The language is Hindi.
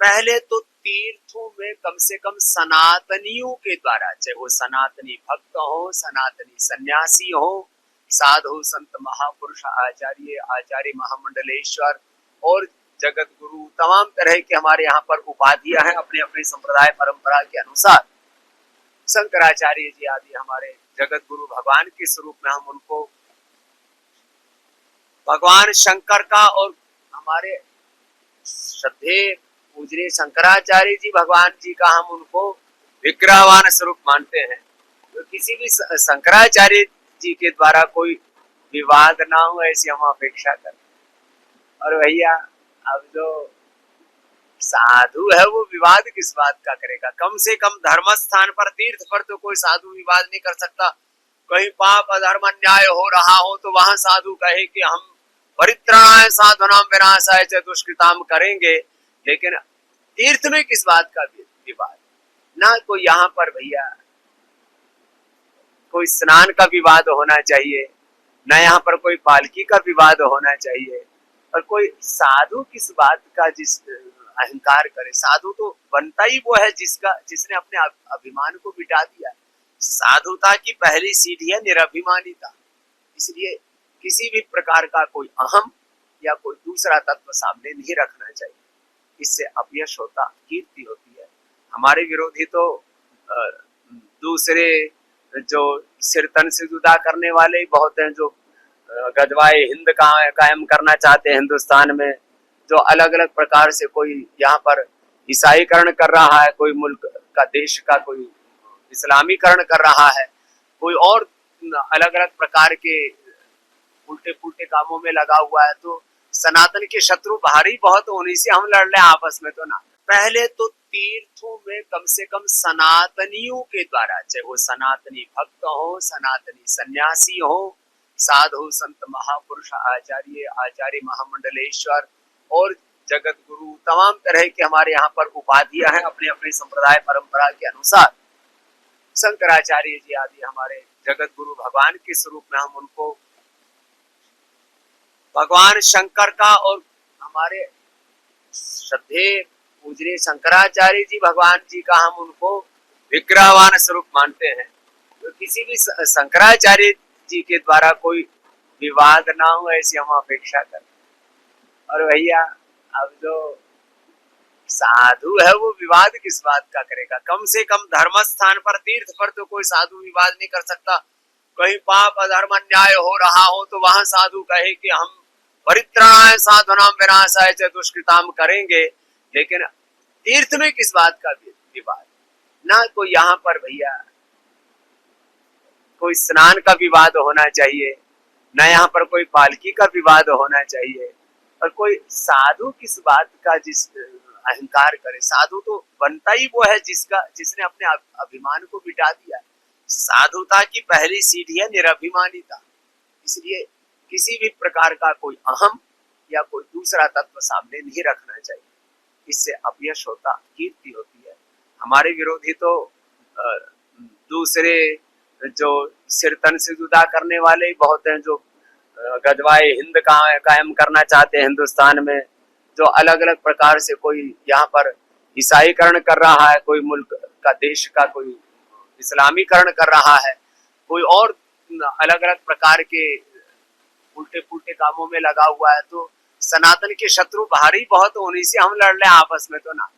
पहले तो तीर्थों में कम से कम सनातनियों के द्वारा, चाहे वो सनातनी भक्त हो, सनातनी सन्यासी हो, साधु संत महापुरुष आचार्य महामंडलेश्वर और जगत गुरु, तमाम तरह के हमारे यहाँ पर उपाधियां हैं अपने अपने संप्रदाय परंपरा के अनुसार। शंकराचार्य जी आदि हमारे जगत गुरु भगवान के स्वरूप में हम उनको भगवान शंकर का और हमारे श्रद्धेय पूजनीय शंकराचार्य जी भगवान जी का हम उनको विग्रहवान स्वरूप मानते हैं। तो किसी भी शंकराचार्य जी के द्वारा कोई विवाद ना हो ऐसी हम अपेक्षा करते हैं। और भैया अब जो साधु है वो विवाद किस बात का करेगा? कम से कम धर्म स्थान पर, तीर्थ पर तो कोई साधु विवाद नहीं कर सकता। कहीं पाप अधर्म अन्याय हो रहा हो तो वहां साधु कहे कि हम परित्राणाय साधुनाम विनाशाय च दुष्कृताम करेंगे, लेकिन तीर्थ में किस बात का विवाद? ना कोई यहाँ पर भैया कोई स्नान का विवाद होना चाहिए, ना यहाँ पर कोई पालकी का विवाद होना चाहिए, और कोई साधु किस बात का जिस अहंकार करे। साधु तो बनता ही वो है जिसने अपने अभिमान को मिटा दिया। साधुता की पहली सीढ़ी है निरभिमानिता। इसलिए किसी भी प्रकार का कोई अहम या कोई दूसरा तत्व सामने नहीं रखना चाहिए, इससे अपयश होता, कीर्ति होती है। हमारे विरोधी तो दूसरे जो सिर तन से जुदा करने वाले बहुत हैं, जो गजवाए हिंद कायम करना चाहते हैं हिंदुस्तान में, जो अलग अलग प्रकार से कोई यहाँ पर ईसाईकरण कर रहा है, कोई मुल्क का देश का कोई इस्लामीकरण कर रहा है, कोई और अलग अलग प्रकार के उल्टे पुल्टे कामों में लगा हुआ है। तो सनातन के शत्रु भारी बहुत, उन्हीं से हम लड़ रहे आपस में तो ना। पहले तो तीर्थों में कम से कम सनातनियों के द्वारा, चाहे वो सनातनी भक्त हो, सनातनी सन्यासी हो, साधु संत महापुरुष आचार्य महामंडलेश्वर और जगत गुरु, तमाम तरह के हमारे यहाँ पर उपाधियां हैं अपने अपने संप्रदाय परंपरा के अनुसार। शंकराचार्य जी आदि हमारे जगत गुरु भगवान के स्वरूप में हम उनको भगवान शंकर का और हमारे श्रद्धेय पूजनीय शंकराचार्य जी भगवान जी का हम उनको विग्रहवान स्वरूप मानते हैं। तो किसी भी शंकराचार्य जी के द्वारा कोई विवाद ना हो ऐसी हम अपेक्षा करते हैं। और भैया अब जो साधु है वो विवाद किस बात का करेगा? कम से कम धर्म स्थान पर, तीर्थ पर तो कोई साधु विवाद नहीं कर सकता। कहीं पाप अधर्म अन्याय हो रहा हो तो वहां साधु कहे कि हम परित्राणाय साधुनाम विनाशाय च दुष्कृताम करेंगे, लेकिन तीर्थ में किस बात का विवाद? ना कोई यहाँ पर भैया कोई स्नान का विवाद होना चाहिए, ना यहाँ पर कोई पालकी का विवाद होना चाहिए, और कोई साधु किस बात का जिस अहंकार करे। साधु तो बनता ही वो है जिसने अपने अभिमान को मिटा दिया। साधुता की पहली सीढ़ी है निरभिमानिता। इसलिए किसी भी प्रकार का कोई अहम या कोई दूसरा तत्व सामने नहीं रखना चाहिए, इससे अपयश होता, कीर्ति होती है। हमारे विरोधी तो दूसरे जो सिर तन से जुदा करने वाले बहुत हैं, जो गजवाए हिंद कायम करना चाहते हैं हिंदुस्तान में, जो अलग अलग प्रकार से कोई यहाँ पर ईसाईकरण कर रहा है, कोई मुल्क का देश का कोई इस्लामीकरण कर रहा है, कोई और अलग अलग प्रकार के उल्टे पुल्टे कामों में लगा हुआ है। तो सनातन के शत्रु भारी बहुत, उन्हीं से हम लड़ रहे आपस में तो ना।